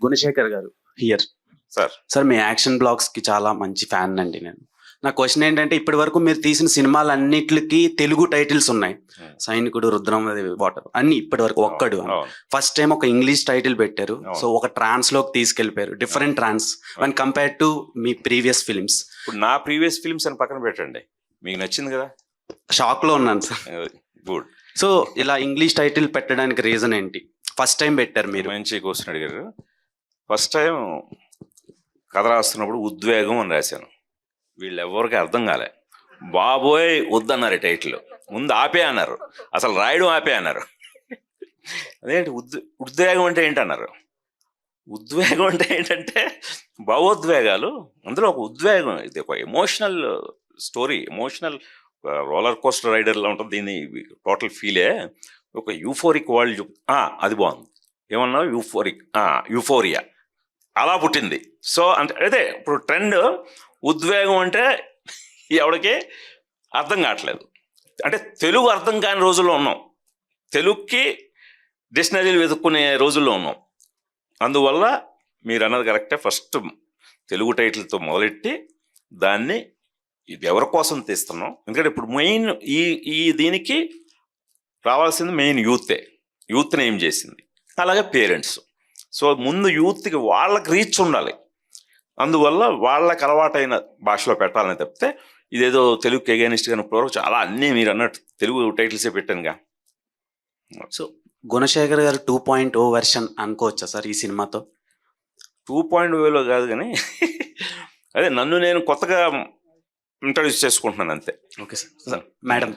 గుణశేఖర్ గారు here. Sir sir మీ action blogs కి చాలా మంచి ఫ్యాన్ అండి నేను. నా క్వశ్చన్ ఏంటంటే ఇప్పటి వరకు మీరు తీసిన సినిమాలన్నిటికి తెలుగు టైటిల్స్ ఉన్నాయి. సైనికుడు, రుద్రం, వాటర్ అన్ని ఇప్పటి వరకు ఒక్కడు. ఫస్ట్ టైం ఒక ఇంగ్లీష్ టైటిల్ పెట్టారు. సో ఒక ట్రాన్స్ లోకి తీసుకెళ్లిపోయారు, different trance one compare to మీ ప్రీవియస్ ఫిల్మ్స్. ఇప్పుడు నా ప్రీవియస్ ఫిల్మ్స్ అని పక్కన పెట్టండి, మీకు నచ్చింది కదా. షాక్ లో ఉన్నాను సార్. గుడ్. సో ఇలా ఇంగ్లీష్ టైటిల్ పెట్టడానికి రీజన్ ఏంటి? ఫస్ట్ టైం పెట్టారు మీరు. మంచి క్వశ్చన్ అడిగారు. ఫస్ట్ టైం కథ రాస్తున్నప్పుడు ఉద్వేగం అని రాశాను. వీళ్ళు ఎవరికి అర్థం కాలే. బాబోయ్ వద్దన్నారు టైటిల్. ముందు ఆపే అన్నారు, అసలు రాయడం ఆపే అన్నారు. అదేంటి ఉద్వేగం అంటే ఏంటన్నారు. ఉద్వేగం అంటే ఏంటంటే భావోద్వేగాలు, అందులో ఒక ఉద్వేగం, ఇది ఒక emotional story, emotional roller coaster రైడర్లో ఉంటుంది. దీన్ని టోటల్ ఫీలే ఒక యూఫోరిక్ వరల్డ్. అది బాగుంది. ఏమన్నా యూఫోరియా అలా పుట్టింది. సో అంటే అదే ఇప్పుడు ట్రెండ్. ఉద్వేగం అంటే ఎవరికి అర్థం కావట్లేదు. అంటే తెలుగు అర్థం కాని రోజుల్లో ఉన్నాం, తెలుగుకి డిక్షనరీలు వెతుక్కునే రోజుల్లో ఉన్నాం. అందువల్ల మీరు అన్నది కరెక్టే. ఫస్ట్ తెలుగు టైటిల్తో మొదలెట్టి దాన్ని ఎవరి కోసం తీస్తున్నాం. ఎందుకంటే ఇప్పుడు మెయిన్ ఈ దీనికి రావాల్సింది మెయిన్ యూత్ని ఏం చేసింది, అలాగే పేరెంట్స్. సో ముందు యూత్కి వాళ్ళకి రీచ్ ఉండాలి. అందువల్ల వాళ్ళకి అలవాటైన భాషలో పెట్టాలని తప్పితే ఇదేదో తెలుగుకి ఎగైనిస్ట్గా ఇప్పుడు చాలా అన్నీ మీరు అన్నట్టు తెలుగు టైటిల్సే పెట్టానుగా. సో గుణశేఖర్ గారు 2.0 వెర్షన్ అనుకోవచ్చా సార్ ఈ సినిమాతో? 2.0లో కాదు కానీ అదే నన్ను నేను కొత్తగా ఇంట్రడ్యూస్ చేసుకుంటున్నాను అంతే. Okay sir. మేడం